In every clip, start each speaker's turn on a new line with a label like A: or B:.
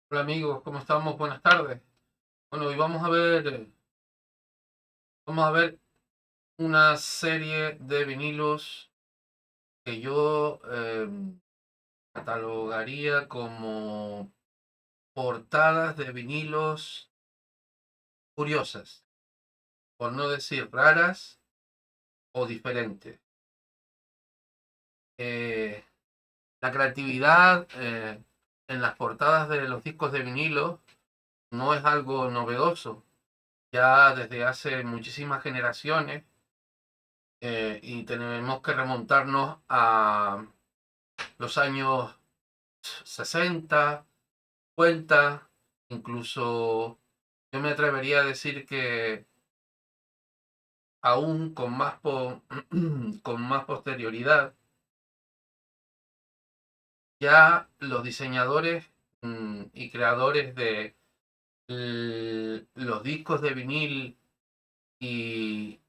A: Hola amigos, ¿cómo estamos? Buenas tardes. Bueno, hoy vamos a ver una serie de vinilos que yo catalogaría como portadas de vinilos curiosas, por no decir raras o diferentes. Eh, la creatividad en las portadas de los discos de vinilo no es algo novedoso. Ya desde hace muchísimas generaciones y tenemos que remontarnos a los años 60, 50, incluso yo me atrevería a decir que aún con con más posterioridad, ya los diseñadores y creadores de los discos de vinil y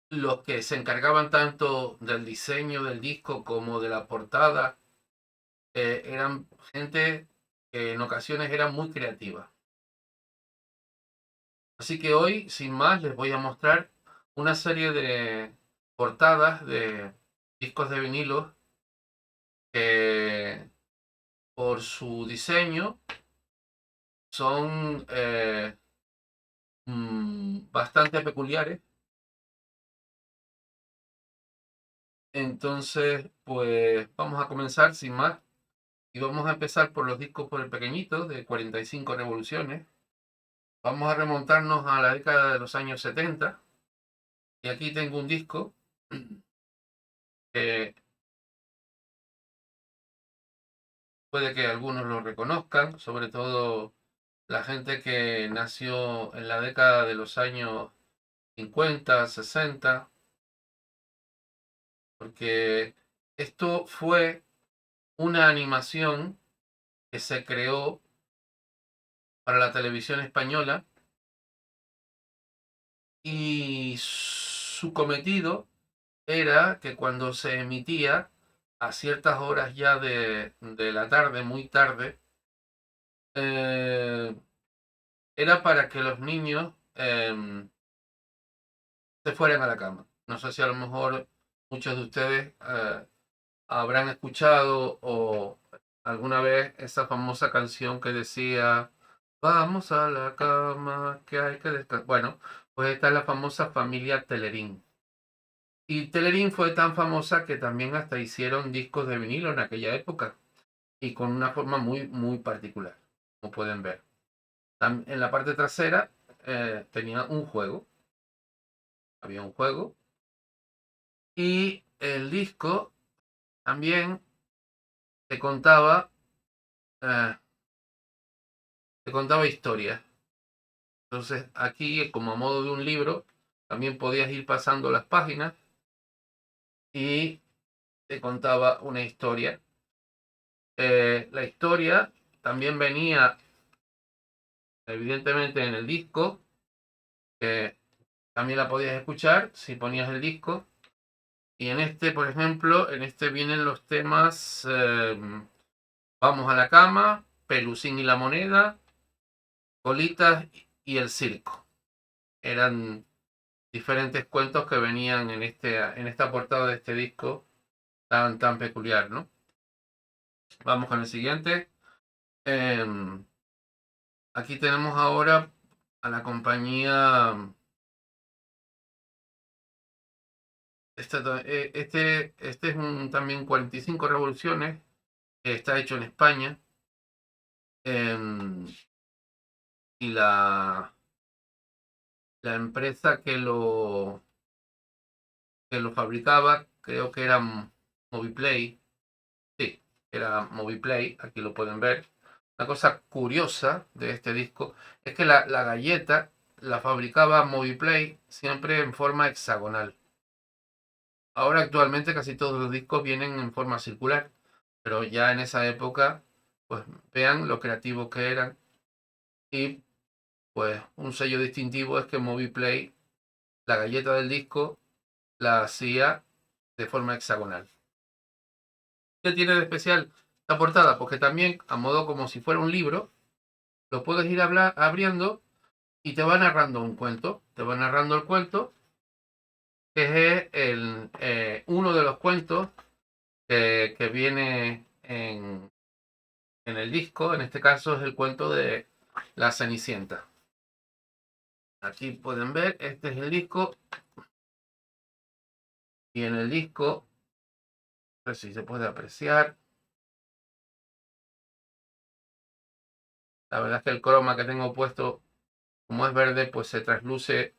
A: los que se encargaban tanto del diseño del disco como de la portada, eran gente que en ocasiones era muy creativa. Así que hoy, sin más, les voy a mostrar una serie de portadas de discos de vinilo que por su diseño son bastante peculiares. Entonces, pues vamos a comenzar sin más y vamos a empezar por los discos por el pequeñito de 45 revoluciones. Vamos a remontarnos a la década de los años 70 y aquí tengo un disco que puede que algunos lo reconozcan, sobre todo la gente que nació en la década de los años 50, 60, porque esto fue una animación que se creó para la televisión española y su cometido era que cuando se emitía a ciertas horas ya de la tarde, muy tarde, eh, era para que los niños se fueran a la cama. No sé si a lo mejor muchos de ustedes habrán escuchado o alguna vez esa famosa canción que decía, vamos a la cama, que hay que descansar. Bueno, pues esta es la famosa familia Telerín. Y Telerín fue tan famosa que también hasta hicieron discos de vinilo en aquella época y con una forma muy, muy particular, como pueden ver. En la parte trasera tenía un juego, había un juego y el disco también te contaba, eh, te contaba historias. Entonces aquí, como a modo de un libro, también podías ir pasando las páginas y te contaba una historia. La historia también venía evidentemente en el disco, que también la podías escuchar si ponías el disco. Y en este, por ejemplo, en este vienen los temas Vamos a la cama, Pelusín y la moneda, Colitas y el circo. Eran diferentes cuentos que venían en esta portada de este disco tan peculiar, ¿no? Vamos con el siguiente. Em, Aquí tenemos ahora a la compañía. Este es un también 45 revoluciones. Está hecho en España. em, y la empresa que lo fabricaba, creo que era Moviplay. Sí, era Moviplay, aquí lo pueden ver. Una cosa curiosa de este disco es que la galleta la fabricaba Moviplay siempre en forma hexagonal. Ahora actualmente casi todos los discos vienen en forma circular, pero ya en esa época, pues vean lo creativos que eran. Y pues un sello distintivo es que Moviplay, la galleta del disco, la hacía de forma hexagonal. ¿Qué tiene de especial? la portada, porque también, a modo como si fuera un libro, lo puedes ir abriendo y te va narrando un cuento. Te va narrando el cuento, que es uno de los cuentos que viene en el disco. En este caso es el cuento de La Cenicienta. Aquí pueden ver, este es el disco. Y en el disco, no sé si se puede apreciar. La verdad es que el croma que tengo puesto, como es verde, pues se trasluce.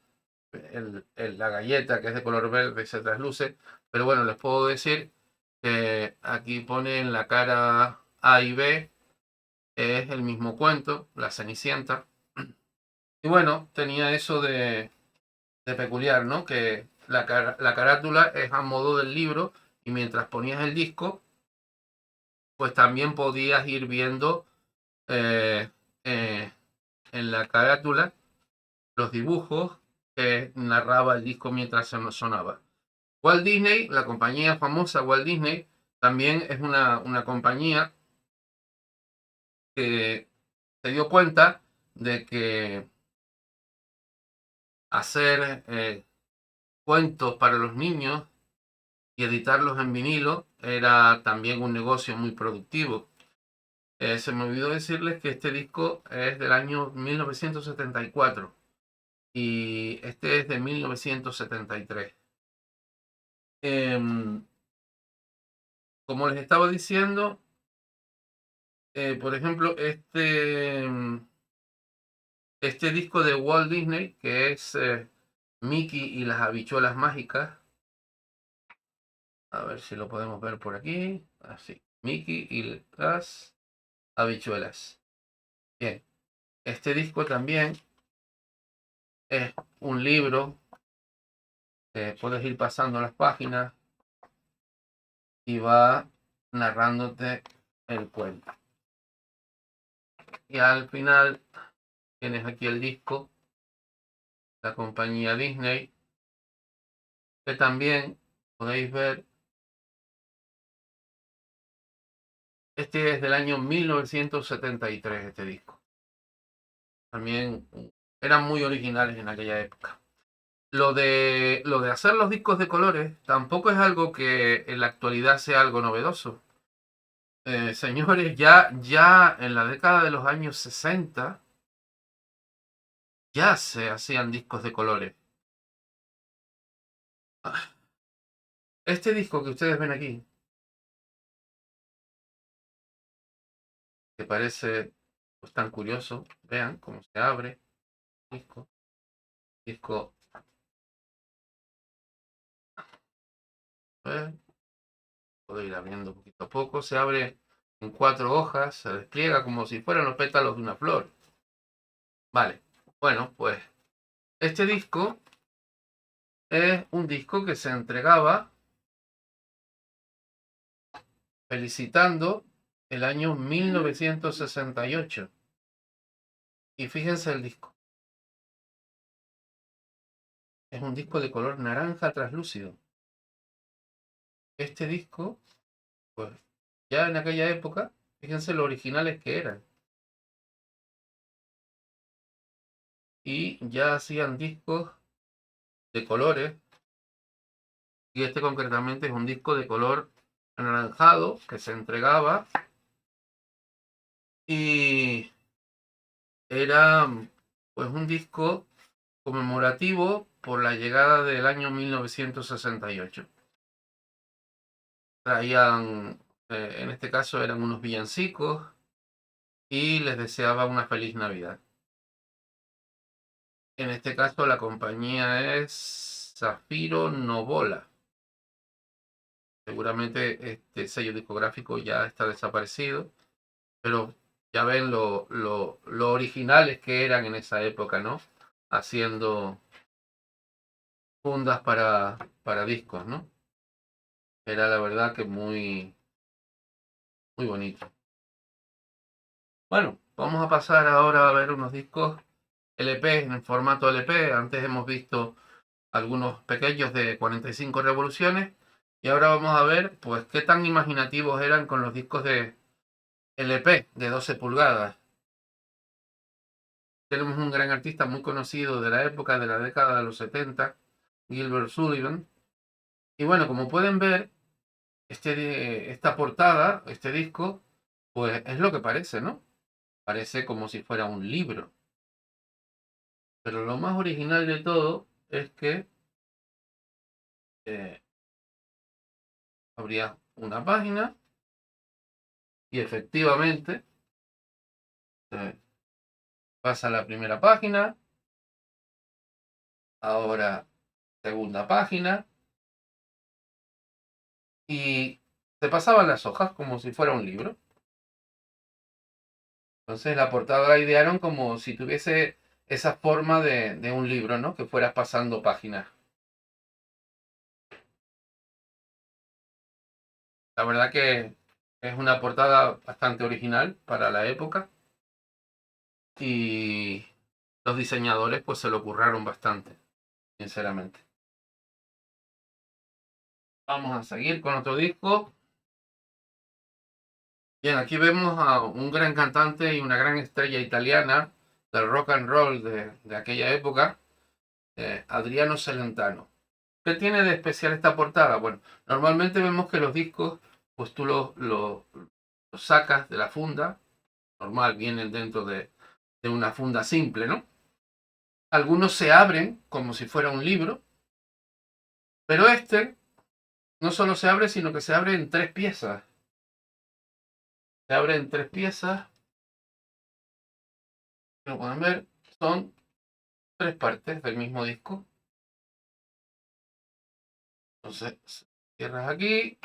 A: La galleta, que es de color verde, se trasluce. Pero bueno, les puedo decir que aquí pone en la cara A y B, es el mismo cuento, La Cenicienta. Y bueno, tenía eso de peculiar, ¿no? Que la carátula es a modo del libro, y mientras ponías el disco, pues también podías ir viendo eh, eh, en la carátula los dibujos que narraba el disco mientras se nos sonaba. Walt Disney, la compañía famosa Walt Disney, también es una compañía que se dio cuenta de que hacer cuentos para los niños y editarlos en vinilo era también un negocio muy productivo. Se me olvidó decirles que este disco es del año 1974 y este es de 1973. Como les estaba diciendo, por ejemplo, este disco de Walt Disney, que es Mickey y las habichuelas mágicas. A ver si lo podemos ver por aquí. Así. Mickey y las habichuelas. Bien. Este disco también es un libro. Puedes ir pasando las páginas y va narrándote el cuento. Y al final tienes aquí el disco, la compañía Disney, que también podéis ver. Este es del año 1973, este disco. También eran muy originales en aquella época. Lo de hacer los discos de colores tampoco es algo que en la actualidad sea algo novedoso. Señores, ya en la década de los años 60 ya se hacían discos de colores. Este disco que ustedes ven aquí, que parece pues tan curioso, vean cómo se abre. Disco, a ver, puedo ir abriendo poquito a poco. Se abre en 4 hojas, se despliega como si fueran los pétalos de una flor. Vale, bueno, pues este disco es un disco que se entregaba felicitando el año 1968. Y fíjense el disco. Es un disco de color naranja translúcido. Este disco, pues ya en aquella época, fíjense lo originales que eran. Y ya hacían discos de colores. Y este concretamente es un disco de color anaranjado que se entregaba. Y era pues un disco conmemorativo por la llegada del año 1968. Traían, en este caso eran unos villancicos y les deseaba una feliz Navidad. En este caso la compañía es Zafiro Novola. Seguramente este sello discográfico ya está desaparecido, pero ya ven lo originales que eran en esa época, ¿no? Haciendo fundas para discos, ¿no? Era la verdad que muy, muy bonito. Bueno, vamos a pasar ahora a ver unos discos LP en el formato LP. Antes hemos visto algunos pequeños de 45 revoluciones y ahora vamos a ver pues qué tan imaginativos eran con los discos de LP de 12 pulgadas. Tenemos un gran artista muy conocido de la época de la década de los 70, Gilbert Sullivan. Y bueno, como pueden ver, esta portada, este disco, pues es lo que parece, ¿no? Parece como si fuera un libro. Pero lo más original de todo es que eh, habría una página y efectivamente eh, pasa la primera página, ahora segunda página y se pasaban las hojas como si fuera un libro. Entonces la portada la idearon como si tuviese esa forma de un libro, ¿no? Que fueras pasando páginas. La verdad que es una portada bastante original para la época y los diseñadores pues se lo curraron bastante, sinceramente. Vamos a seguir con otro disco. Bien, aquí vemos a un gran cantante y una gran estrella italiana del rock and roll de aquella época, Adriano Celentano. ¿Qué tiene de especial esta portada? Bueno, normalmente vemos que los discos, pues tú los sacas de la funda, normal, vienen dentro de una funda simple, ¿no? Algunos se abren como si fuera un libro, pero este no solo se abre, sino que se abre en tres piezas. Se abre en tres piezas, como pueden ver, son tres partes del mismo disco. Entonces, cierras aquí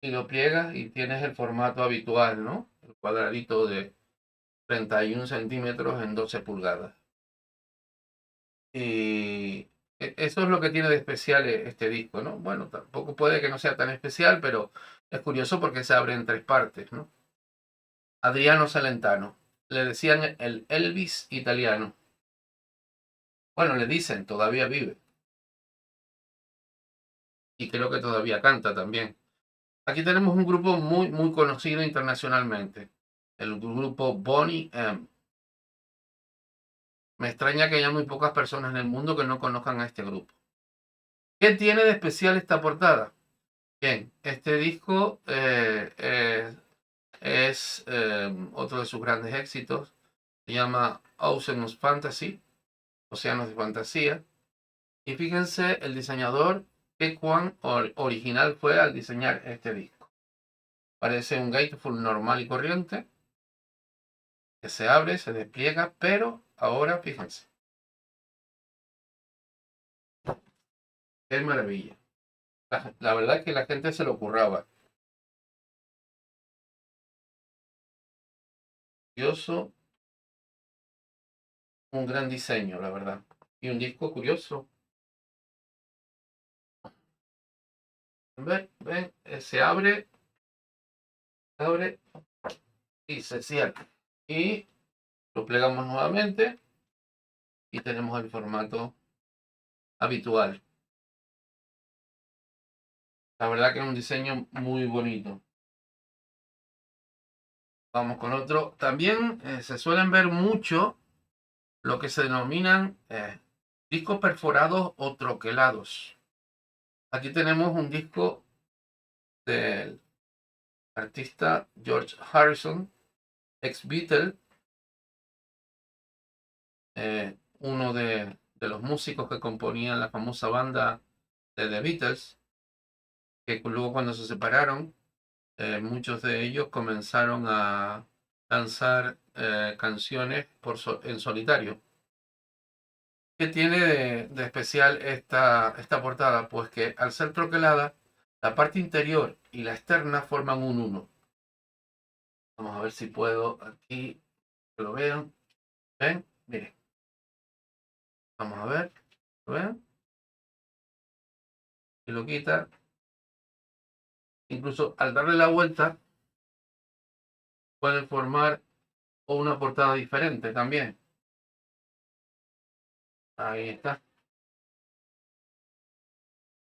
A: y lo pliegas y tienes el formato habitual, ¿no? El cuadradito de 31 centímetros en 12 pulgadas. Y eso es lo que tiene de especial este disco, ¿no? Bueno, tampoco puede que no sea tan especial, pero es curioso porque se abre en tres partes, ¿no? Adriano Celentano. Le decían el Elvis italiano. Bueno, le dicen, todavía vive. Y creo que todavía canta también. Aquí tenemos un grupo muy conocido internacionalmente. El grupo Boney M. Me extraña que haya muy pocas personas en el mundo que no conozcan a este grupo. ¿Qué tiene de especial esta portada? Bien, este disco es otro de sus grandes éxitos. Se llama Oceanus Fantasy, Océanos de Fantasía. Y fíjense el diseñador, qué cuán original fue al diseñar este disco. Parece un Gatefold normal y corriente, que se abre, se despliega, pero ahora fíjense, qué maravilla. La verdad es que la gente se lo curraba. Curioso, un gran diseño, la verdad. Y un disco curioso. Ven, se abre y se cierra. Y lo plegamos nuevamente y tenemos el formato habitual. La verdad que es un diseño muy bonito. Vamos con otro. También se suelen ver mucho lo que se denominan discos perforados o troquelados. Aquí tenemos un disco del artista George Harrison, ex Beatle, uno de los músicos que componían la famosa banda de The Beatles, que luego cuando se separaron, muchos de ellos comenzaron a lanzar canciones en solitario. ¿Qué tiene de especial esta portada? Pues que al ser troquelada, la parte interior y la externa forman un uno. Vamos a ver si puedo aquí que lo vean. ¿Ven? Miren. Vamos a ver. ¿Lo ven? Y lo quita. Incluso al darle la vuelta, pueden formar una portada diferente también. Ahí está.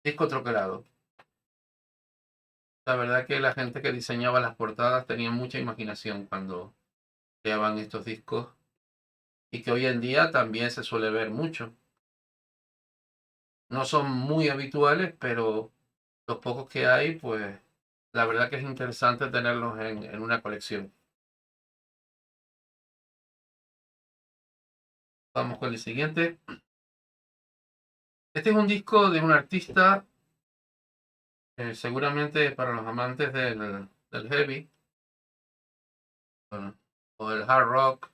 A: Disco troquelado. La verdad que la gente que diseñaba las portadas tenía mucha imaginación cuando creaban estos discos y que hoy en día también se suele ver mucho. No son muy habituales, pero los pocos que hay, pues la verdad que es interesante tenerlos en una colección. Vamos con el siguiente. Este es un disco de un artista, seguramente para los amantes del heavy o, o del hard rock,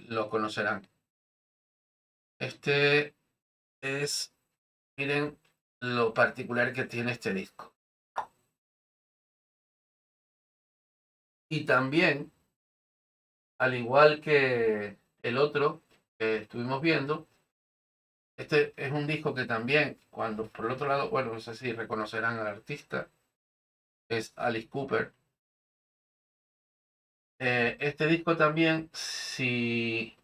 A: lo conocerán. Este es, miren lo particular que tiene este disco. Y también, al igual que el otro que estuvimos viendo, este es un disco que también, cuando por el otro lado, bueno, no sé si reconocerán al artista, es Alice Cooper. Este disco también, si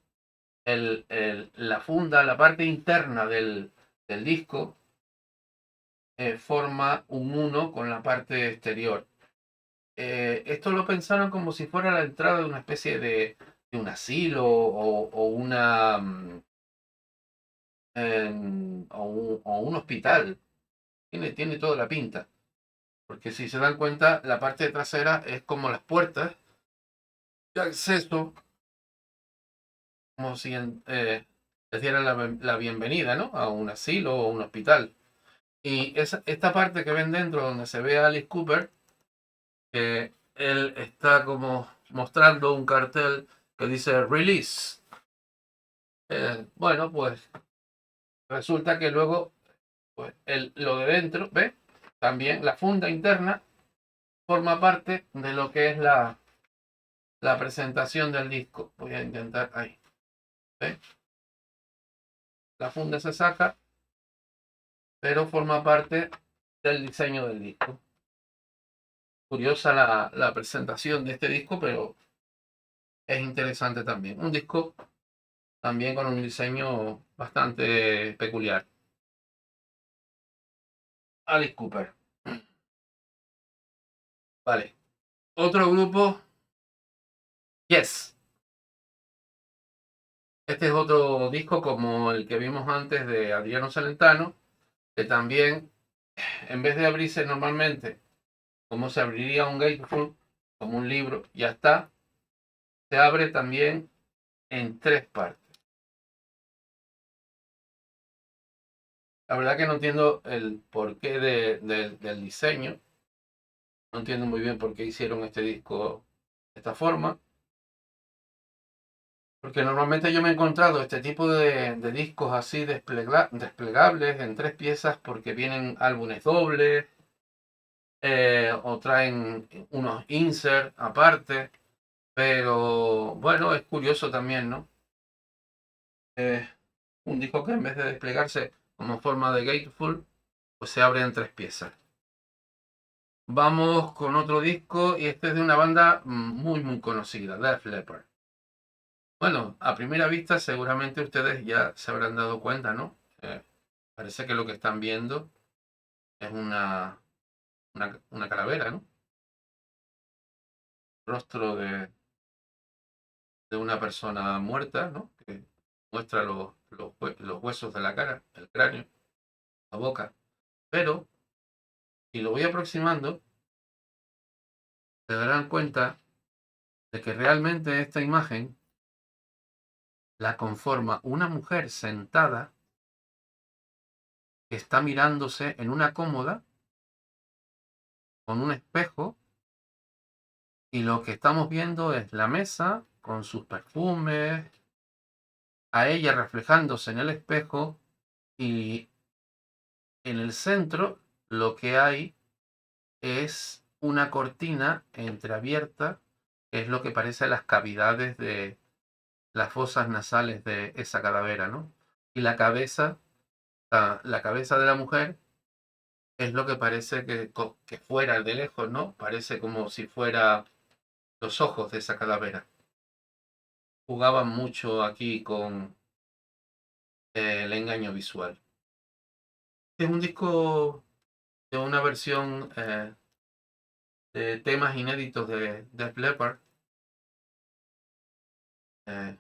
A: la funda, la parte interna del disco, forma un uno con la parte exterior. Esto lo pensaron como si fuera la entrada de una especie de un asilo o una o un hospital. Tiene toda la pinta. Porque si se dan cuenta, la parte trasera es como las puertas de acceso, como si les dieran la bienvenida, ¿no? A un asilo o un hospital. Y esta parte que ven dentro, donde se ve a Alice Cooper, él está como mostrando un cartel que dice Release. Bueno, pues resulta que luego, pues, lo de dentro, ¿ves? También la funda interna forma parte de lo que es la presentación del disco. Voy a intentar ahí. ¿Ves? La funda se saca, pero forma parte del diseño del disco. Curiosa la presentación de este disco, pero es interesante también. Un disco también con un diseño bastante peculiar. Alice Cooper. Vale. Otro grupo, Yes. Este es otro disco como el que vimos antes de Adriano Celentano, que también, en vez de abrirse normalmente como se abriría un gatefold, como un libro, ya está, se abre también en tres partes. La verdad que no entiendo el porqué del diseño, no entiendo muy bien por qué hicieron este disco de esta forma, porque normalmente yo me he encontrado este tipo de discos así desplegables en tres piezas porque vienen álbumes dobles o traen unos insert aparte, pero bueno, es curioso también, ¿no? Eh, un disco que en vez de desplegarse como forma de gatefold, pues se abre en tres piezas. Vamos con otro disco y este es de una banda muy conocida, Def Leppard. Bueno, a primera vista seguramente ustedes ya se habrán dado cuenta, ¿no? Parece que lo que están viendo es una calavera, ¿no? Rostro de una persona muerta, ¿no? Que muestra los huesos de la cara, el cráneo, la boca. Pero, si lo voy aproximando, se darán cuenta de que realmente esta imagen la conforma una mujer sentada que está mirándose en una cómoda con un espejo y lo que estamos viendo es la mesa con sus perfumes, a ella reflejándose en el espejo y en el centro lo que hay es una cortina entreabierta, que es lo que parece las cavidades de las fosas nasales de esa calavera, ¿no? Y la cabeza de la mujer es lo que parece que fuera de lejos, ¿no? Parece como si fuera los ojos de esa calavera. Jugaban mucho aquí con el engaño visual. Es un disco de una versión de temas inéditos de Def Leppard. Eh,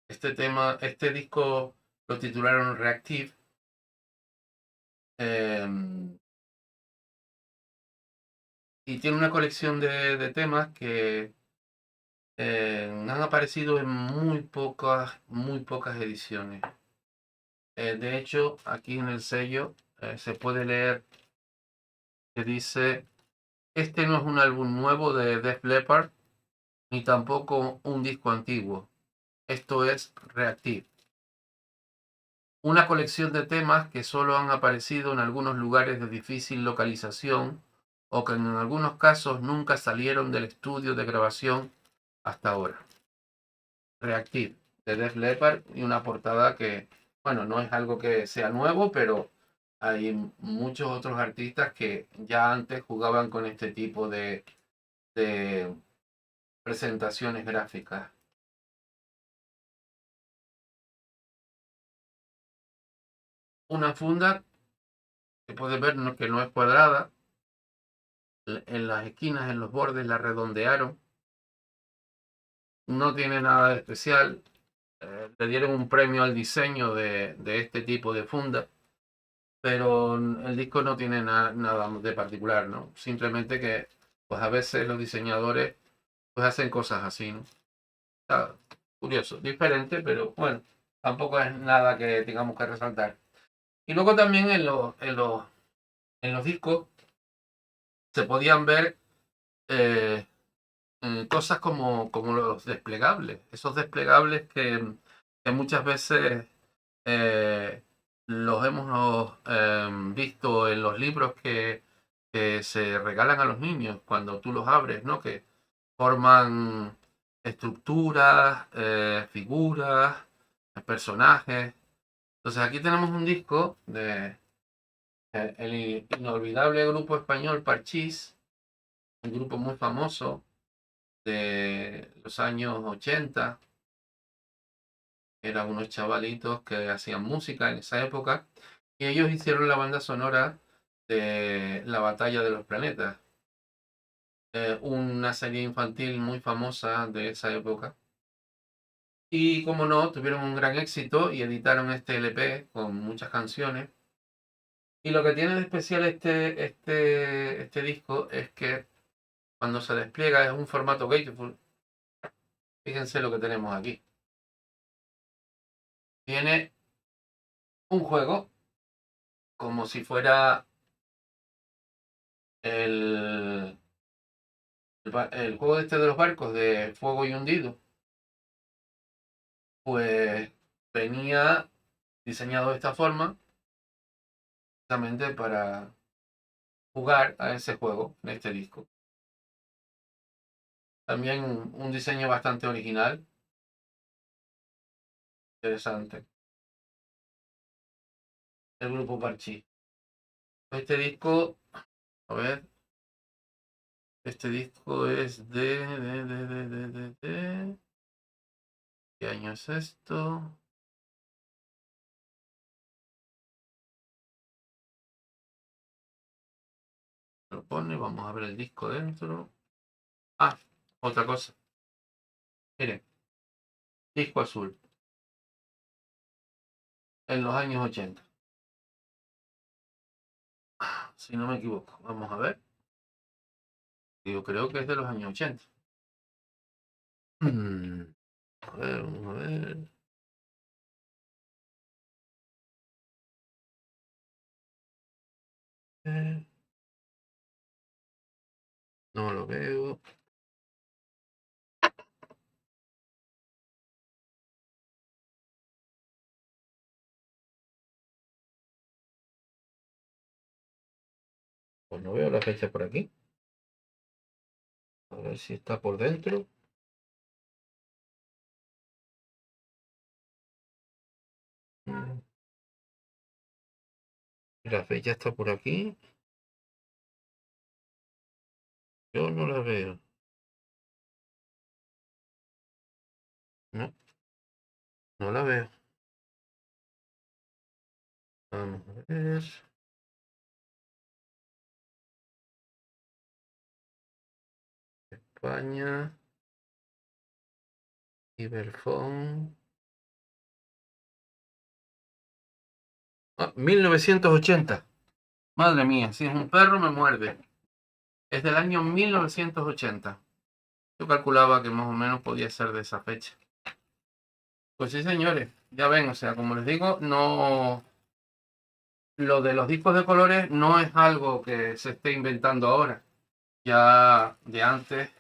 A: este disco lo titularon Reactive. em, y tiene una colección de temas que han aparecido en muy pocas ediciones. De hecho, aquí en el sello se puede leer que dice: este no es un álbum nuevo de Def Leppard, ni tampoco un disco antiguo. Esto es Reactive, una colección de temas que solo han aparecido en algunos lugares de difícil localización o que en algunos casos nunca salieron del estudio de grabación hasta ahora. Reactive, de Def Leppard, y una portada que, bueno, no es algo que sea nuevo, pero hay muchos otros artistas que ya antes jugaban con este tipo de presentaciones gráficas. Una funda que puedes ver que no es cuadrada, en las esquinas, en los bordes la redondearon, no tiene nada de especial. Le dieron un premio al diseño de este tipo de funda, pero el disco no tiene nada de particular, ¿no? Simplemente que pues a veces los diseñadores pues hacen cosas así, ¿no? Está curioso, diferente, pero bueno, tampoco es nada que tengamos que resaltar. Y luego también en los discos se podían ver eh, cosas como los desplegables, esos desplegables que muchas veces eh, los hemos visto en los libros que se regalan a los niños cuando tú los abres, ¿no? Que forman estructuras, figuras, personajes. Entonces aquí tenemos un disco de el inolvidable grupo español Parchís, un grupo muy famoso de los años 80. Eran unos chavalitos que hacían música en esa época y ellos hicieron la banda sonora de La Batalla de los Planetas, una serie infantil muy famosa de esa época. Y como no, tuvieron un gran éxito y editaron este LP con muchas canciones. Y lo que tiene de especial este disco es que cuando se despliega es un formato Gatefold. Fíjense lo que tenemos aquí. Tiene un juego como si fuera el, el juego este de los barcos de Fuego y Hundido. Pues venía diseñado de esta forma, precisamente para jugar a ese juego en este disco. También un diseño bastante original, interesante. El grupo Parchís. Este disco, a ver, este disco es ¿qué año es esto? Lo pone, vamos a ver el disco dentro. Ah, otra cosa. Miren, disco azul, en los años 80. Si no me equivoco, vamos a ver. Yo creo que es de los años 80. A ver, vamos a ver. Eh, No lo veo. Pues no veo la fecha por aquí. A ver si está por dentro. Mm, La fecha está por aquí. Yo no la veo. No, no la veo. Vamos a ver. España. Iberfón. 1980. Madre mía, si es un perro me muerde. Es del año 1980. Yo calculaba que más o menos podía ser de esa fecha. Pues sí, señores, ya ven, o sea, como les digo, no, lo de los discos de colores no es algo que se esté inventando ahora. Ya de antes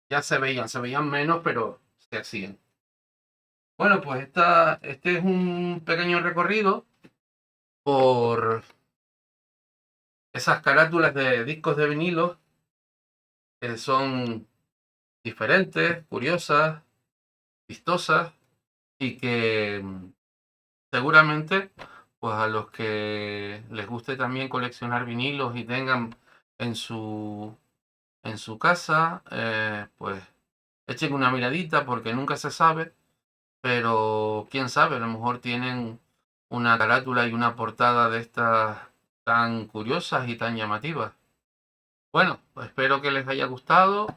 A: ya se veían menos, pero se hacían. Bueno, pues este es un pequeño recorrido por esas carátulas de discos de vinilo que son diferentes, curiosas, vistosas y que seguramente pues a los que les guste también coleccionar vinilos y tengan en en su casa, pues echen una miradita porque nunca se sabe, pero quién sabe, a lo mejor tienen una carátula y una portada de estas tan curiosas y tan llamativas. Bueno, pues espero que les haya gustado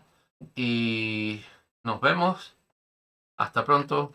A: y nos vemos. Hasta pronto.